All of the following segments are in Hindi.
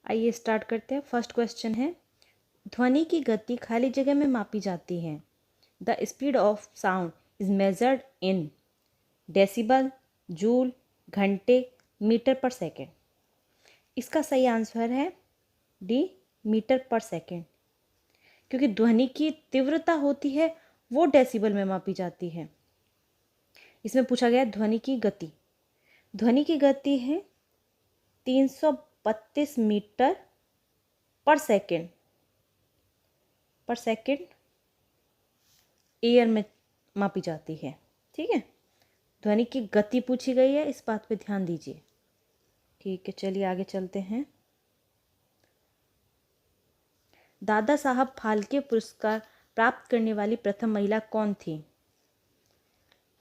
आइए स्टार्ट करते हैं। फर्स्ट क्वेश्चन है, ध्वनि की गति खाली जगह में मापी जाती है। The speed of sound is measured in decibel, joule, घंटे, मीटर पर सेकेंड। इसका सही आंसर है डी, मीटर पर सेकेंड, क्योंकि ध्वनि की तीव्रता होती है वो डेसिबल में मापी जाती है। इसमें पूछा गया ध्वनि की गति। ध्वनि की गति है 332 मीटर पर सेकेंड एयर में मापी जाती है। ठीक है, ध्वनि की गति पूछी गई है, इस बात पे ध्यान दीजिए। ठीक है, चलिए आगे चलते हैं। दादा साहब फाल्के पुरस्कार प्राप्त करने वाली प्रथम महिला कौन थी?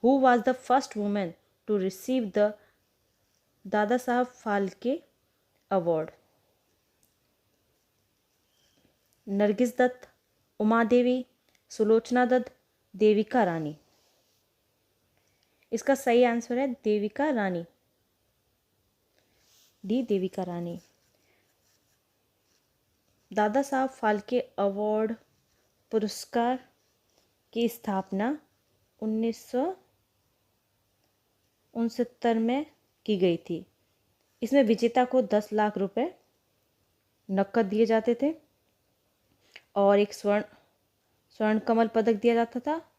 Who was the first women to receive the Dada Saheb Phalke award? Nargis Dutt, Uma Devi, Sulochana Dutt, Devika Rani. इसका सही आंसर है देविका रानी, डी, देविका रानी। दादा साहब फाल्के अवार्ड पुरस्कार की स्थापना 1969 में की गई थी। इसमें विजेता को 10 लाख रुपए नकद दिए जाते थे और एक स्वर्ण कमल पदक दिया जाता था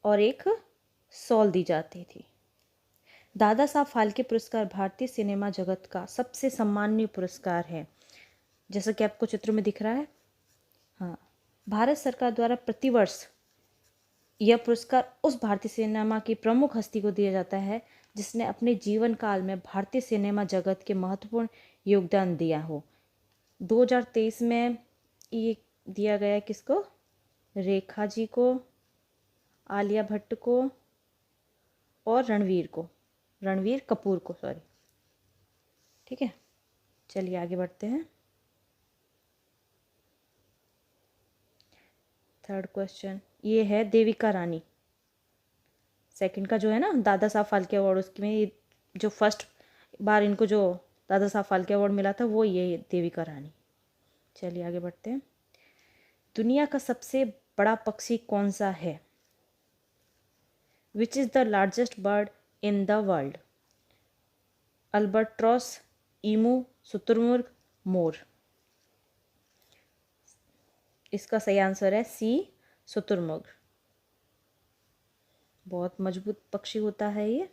और एक शॉल दी जाती थी। दादा साहब फाल्के पुरस्कार भारतीय सिनेमा जगत का सबसे सम्माननीय पुरस्कार है, जैसा कि आपको चित्र में दिख रहा है। हाँ, भारत सरकार द्वारा प्रतिवर्ष यह पुरस्कार उस भारतीय सिनेमा की प्रमुख हस्ती को दिया जाता है जिसने अपने जीवन काल में भारतीय सिनेमा जगत के महत्वपूर्ण योगदान दिया हो। 2023 में ये दिया गया किसको? रेखा जी को, आलिया भट्ट को और रणवीर कपूर को, सॉरी। ठीक है, चलिए आगे बढ़ते हैं। थर्ड क्वेश्चन ये है, देविका रानी सेकंड का जो है ना दादा साहब फाल्के अवार्ड, उसमें ये जो फर्स्ट बार इनको जो दादा साहब फाल्के अवार्ड मिला था वो ये देविका रानी। चलिए आगे बढ़ते हैं। दुनिया का सबसे बड़ा पक्षी कौन सा है? Which is the largest bird in the world? Albatross, emu, शुतुरमुर्ग, मोर। इसका सही आंसर है सी, शुतुरमुर्ग। बहुत मजबूत पक्षी होता है ये,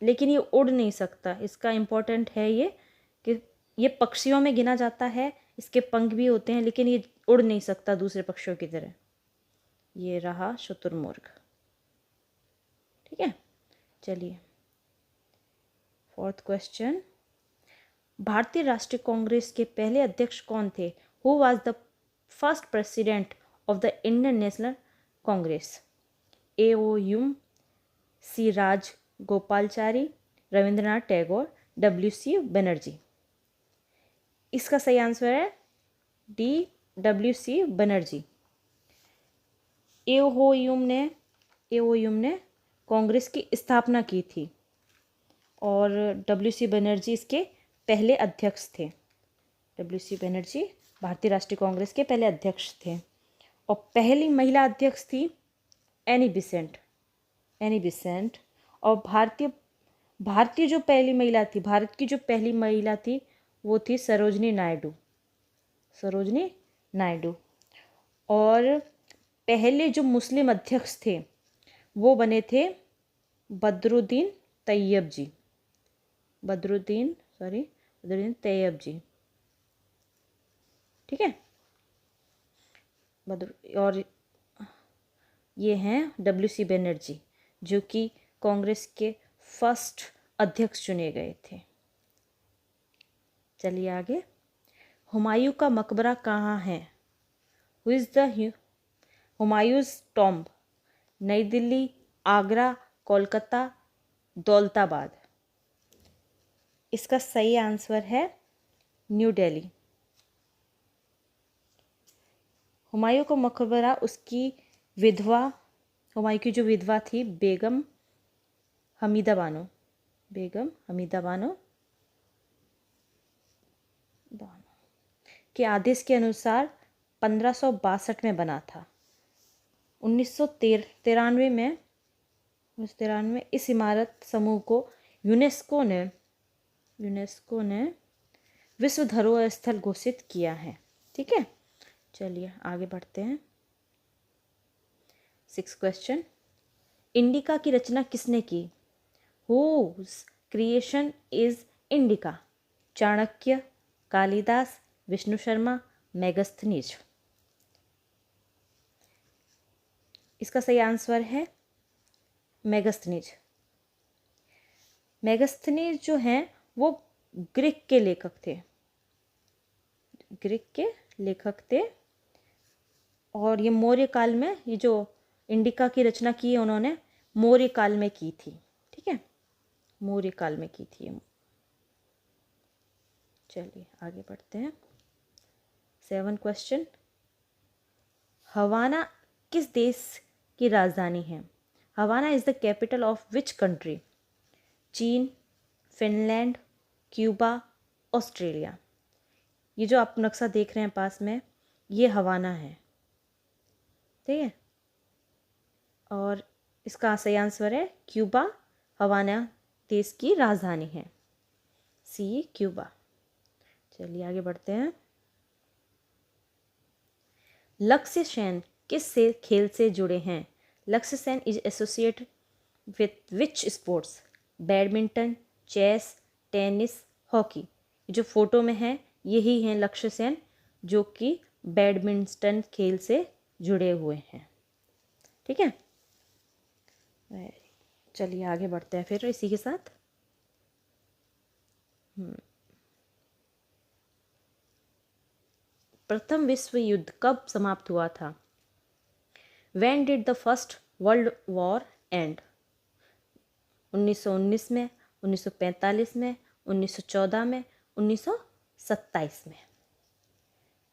लेकिन ये उड़ नहीं सकता। इसका इम्पोर्टेंट है ये कि ये पक्षियों में गिना जाता है, इसके पंख भी होते हैं, लेकिन ये उड़ नहीं सकता दूसरे पक्षियों की तरह। ये रहा शुतुरमुर्ग। ठीक है, चलिए फोर्थ क्वेश्चन। भारतीय राष्ट्रीय कांग्रेस के पहले अध्यक्ष कौन थे? Who was the first president of the Indian National Congress? A O Hume, C Rajagopalachari, Rabindranath Tagore, W C Banerjee. इसका सही आंसर है D, W C Banerjee. A O Hume ने कांग्रेस की स्थापना की थी और डब्ल्यू सी बनर्जी इसके पहले अध्यक्ष थे। डब्ल्यू सी बनर्जी भारतीय राष्ट्रीय कांग्रेस के पहले अध्यक्ष थे और पहली महिला अध्यक्ष थी एनी बिसेंट। और भारतीय जो पहली महिला थी, भारत की जो पहली महिला थी वो थी सरोजनी नायडू। और पहले जो मुस्लिम अध्यक्ष थे वो बने थे बदरुद्दीन तैयब जी। ठीक है, और ये हैं डब्ल्यू सी बनर्जी, जो कि कांग्रेस के फर्स्ट अध्यक्ष चुने गए थे। चलिए आगे। हुमायूं का मकबरा कहाँ है? Who is the Humayun's tomb? नई दिल्ली, आगरा, कोलकाता, दौलताबाद। इसका सही आंसर है न्यू दिल्ली। हुमायूं का मकबरा उसकी विधवा, हुमायूं की जो विधवा थी बेगम हमीदा बानो, के आदेश के अनुसार 1562 में बना था। 1993 में इस इमारत समूह को यूनेस्को ने विश्व धरोहर स्थल घोषित किया है। ठीक है, चलिए आगे बढ़ते हैं। 6th क्वेश्चन, इंडिका की रचना किसने की? Whose creation is Indica? Chanakya, Kalidas, Vishnu Sharma, Megasthenes. इसका सही आंसर है मेगस्थनीज। मेगस्थनीज जो हैं वो ग्रीक के लेखक थे और ये मौर्य काल में, ये जो इंडिका की रचना की है उन्होंने मौर्य काल में की थी। ठीक है, मौर्य काल में की थी। चलिए आगे बढ़ते हैं। 7th क्वेश्चन, हवाना किस देश की राजधानी है? Havana is the capital of which country? चीन, फिनलैंड, क्यूबा, ऑस्ट्रेलिया। ये जो आप नक्शा देख रहे हैं पास में, ये हवाना है। ठीक है, और इसका सही आंसर है क्यूबा। हवाना देश की राजधानी है, सी क्यूबा। चलिए आगे बढ़ते हैं। लक्ष्य सेन किस से खेल से जुड़े हैं? Lakshya Sen is associated with which sports? Badminton, chess, tennis, hockey. जो फोटो में है यही हैं लक्ष्य सेन, जो कि बैडमिंटन खेल से जुड़े हुए हैं। ठीक है, चलिए आगे बढ़ते हैं फिर इसी के साथ। प्रथम विश्व युद्ध कब समाप्त हुआ था? When did the first world war and? 1919 में, 1945 में, 1914 में, 1927 में।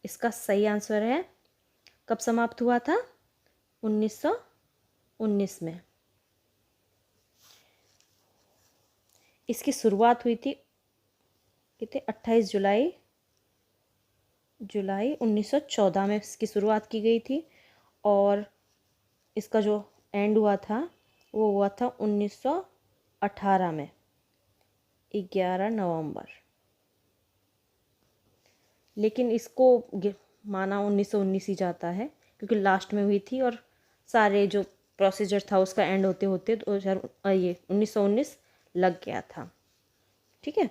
इसका सही आंसर है कब समाप्त हुआ था? 1919 में। इसकी शुरुआत हुई थी 28 जुलाई 1914 में इसकी शुरुआत की गई थी और इसका जो एंड हुआ था वो हुआ था 1918 में, 11 नवंबर। लेकिन इसको माना 1919 ही जाता है क्योंकि लास्ट में हुई थी और सारे जो प्रोसीजर था उसका एंड होते होते 1919 लग गया था। ठीक है,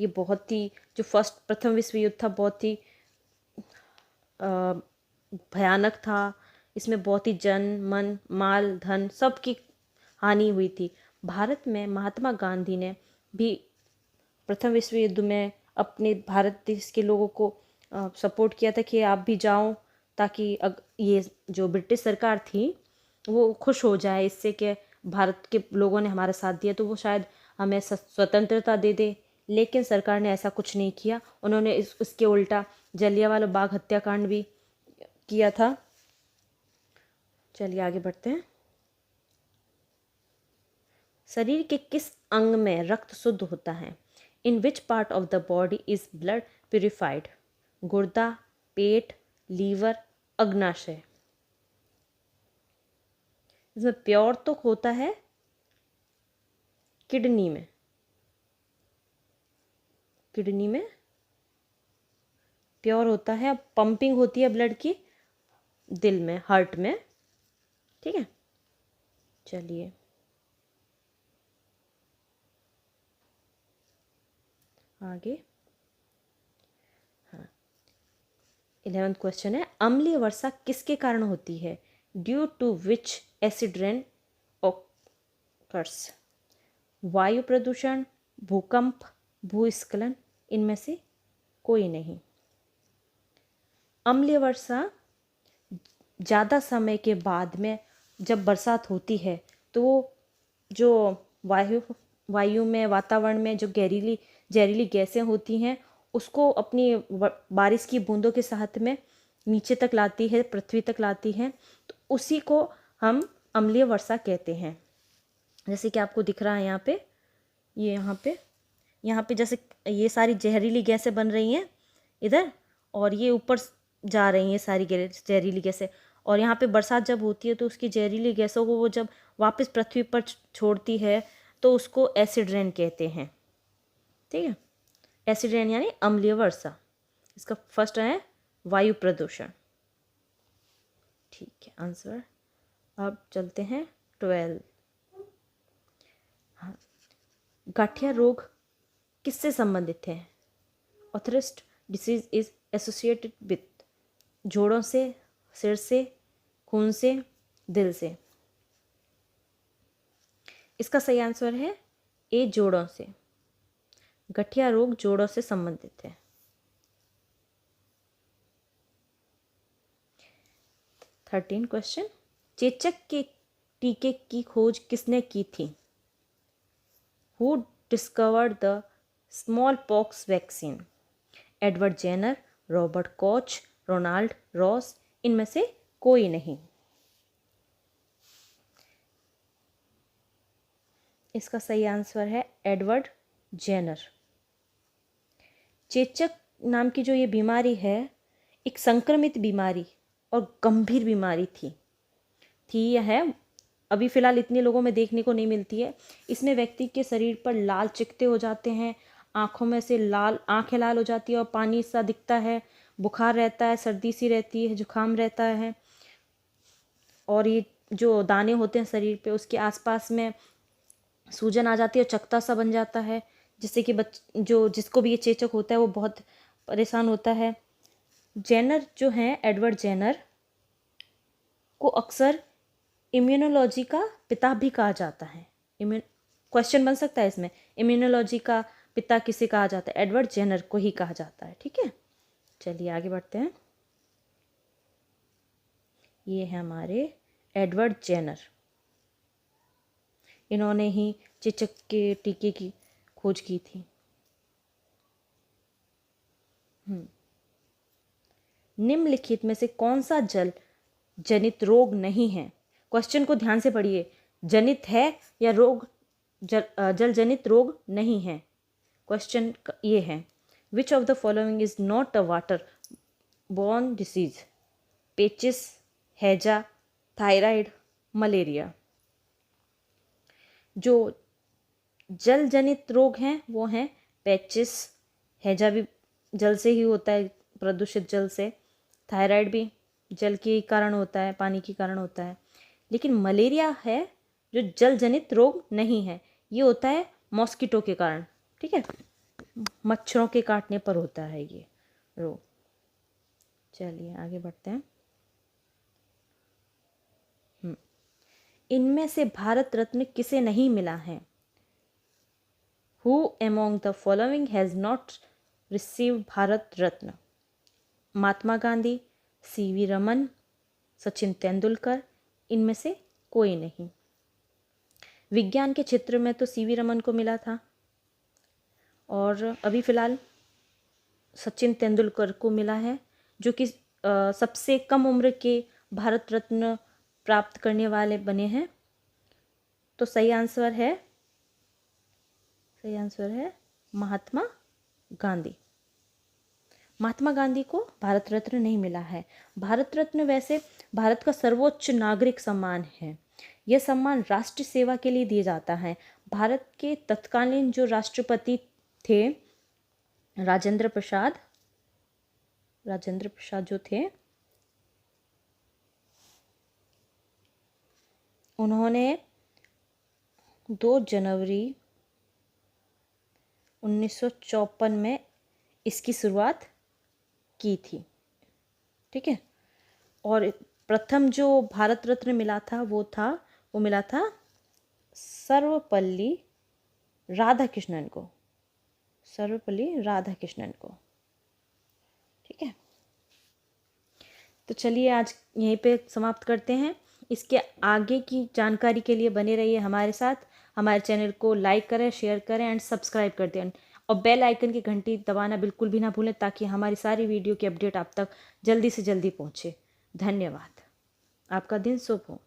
ये बहुत ही जो प्रथम विश्व युद्ध था बहुत ही भयानक था। इसमें बहुत ही जन, मन, माल, धन सब की हानि हुई थी। भारत में महात्मा गांधी ने भी प्रथम विश्व युद्ध में अपने भारत देश के लोगों को सपोर्ट किया था कि आप भी जाओ, ताकि ये जो ब्रिटिश सरकार थी वो खुश हो जाए इससे कि भारत के लोगों ने हमारा साथ दिया तो वो शायद हमें स्वतंत्रता दे दे। लेकिन सरकार ने ऐसा कुछ नहीं किया। उन्होंने उसके उल्टा जलियांवाला बाग हत्याकांड भी किया था। चलिए आगे बढ़ते हैं। शरीर के किस अंग में रक्त शुद्ध होता है? In which part of the body is blood purified? गुर्दा, पेट, लीवर, अग्नाशय। इसमें प्योर तो होता है किडनी में प्योर होता है। पंपिंग होती है ब्लड की दिल में, हार्ट में। ठीक है, चलिए आगे। हाँ, 11th क्वेश्चन है, अम्लीय वर्षा किसके कारण होती है? Due to which acid rain occurs? वायु प्रदूषण, भूकंप, भूस्खलन, इनमें से कोई नहीं। अम्लीय वर्षा ज़्यादा समय के बाद में जब बरसात होती है तो जो वायु में, वातावरण में जो जहरीली गैसें होती हैं उसको अपनी बारिश की बूंदों के साथ में नीचे तक लाती है, पृथ्वी तक लाती है। तो उसी को हम अम्लीय वर्षा कहते हैं। जैसे कि आपको दिख रहा है यहाँ पे यहाँ पे जैसे ये सारी जहरीली गैसें बन रही हैं इधर, और ये ऊपर जा रही हैं सारी जहरीली गैसें, और यहाँ पे बरसात जब होती है तो उसकी जहरीली गैसों को वो जब वापस पृथ्वी पर छोड़ती है तो उसको एसिड रेन कहते हैं। ठीक है, एसिड रेन यानी अम्लीय वर्षा। इसका फर्स्ट है वायु प्रदूषण। ठीक है आंसर। अब चलते हैं 12। हाँ, गठिया रोग किससे संबंधित है? Arthritis disease is associated with जोड़ों से, सिर से, खून से, दिल से। इसका सही आंसर है ए, जोड़ों से। गठिया रोग जोड़ों से संबंधित है। 13 क्वेश्चन, चेचक के टीके की खोज किसने की थी? Who discovered the smallpox vaccine? Edward Jenner, Robert Koch, Ronald Ross, इनमें से कोई नहीं। इसका सही आंसर है एडवर्ड जेनर। चेचक नाम की जो ये बीमारी है, एक संक्रमित बीमारी और गंभीर बीमारी थी या है, अभी फ़िलहाल इतने लोगों में देखने को नहीं मिलती है। इसमें व्यक्ति के शरीर पर लाल चिकते हो जाते हैं, आँखों में से आँखें लाल हो जाती है और पानी सा दिखता है, बुखार रहता है, सर्दी सी रहती है, जुकाम रहता है, और ये जो दाने होते हैं शरीर पे उसके आसपास में सूजन आ जाती है और चकता सा बन जाता है, जिससे कि जिसको भी ये चेचक होता है वो बहुत परेशान होता है। जेनर जो हैं, एडवर्ड जेनर को अक्सर इम्यूनोलॉजी का पिता भी कहा जाता है। क्वेश्चन बन सकता है इसमें, इम्यूनोलॉजी का पिता किसे कहा जाता है? एडवर्ड जेनर को ही कहा जाता है। ठीक है, चलिए आगे बढ़ते हैं। ये है हमारे एडवर्ड जेनर, इन्होंने ही चेचक के टीके की खोज की थी। निम्नलिखित में से कौन सा जल जनित रोग नहीं है? क्वेश्चन को ध्यान से पढ़िए, जनित है या रोग, जल जनित रोग नहीं है। क्वेश्चन ये है, which of the following is not a water borne disease? पेचिस, हैजा, थायराइड, मलेरिया। जो जल जनित रोग हैं वो हैं पेचिस, हैजा भी जल से ही होता है, प्रदूषित जल से, थायराइड भी जल के कारण होता है, पानी के कारण होता है, लेकिन मलेरिया है जो जल जनित रोग नहीं है, ये होता है मॉस्किटो के कारण। ठीक है, मच्छरों के काटने पर होता है ये रोग। चलिए आगे बढ़ते हैं। इनमें से भारत रत्न किसे नहीं मिला है? Who among the following has not received Bharat Ratna? Mahatma Gandhi, CV Raman, Sachin Tendulkar, इनमें से कोई नहीं। विज्ञान के क्षेत्र में तो सीवी रमन को मिला था, और अभी फ़िलहाल सचिन तेंदुलकर को मिला है, जो कि सबसे कम उम्र के भारत रत्न प्राप्त करने वाले बने हैं। तो सही आंसर है महात्मा गांधी। महात्मा गांधी को भारत रत्न नहीं मिला है। भारत रत्न वैसे भारत का सर्वोच्च नागरिक सम्मान है। यह सम्मान राष्ट्र सेवा के लिए दिया जाता है। भारत के तत्कालीन जो राष्ट्रपति थे, राजेंद्र प्रसाद जो थे, उन्होंने 2 जनवरी 1954 में इसकी शुरुआत की थी। ठीक है, और प्रथम जो भारत रत्न मिला था वो मिला था सर्वपल्ली राधाकृष्णन को। ठीक है, तो चलिए आज यहीं पे समाप्त करते हैं। इसके आगे की जानकारी के लिए बने रहिए हमारे साथ। हमारे चैनल को लाइक करें, शेयर करें एंड सब्सक्राइब कर दें, और बेल आइकन की घंटी दबाना बिल्कुल भी ना भूलें, ताकि हमारी सारी वीडियो की अपडेट आप तक जल्दी से जल्दी पहुंचे। धन्यवाद। आपका दिन शुभ हो।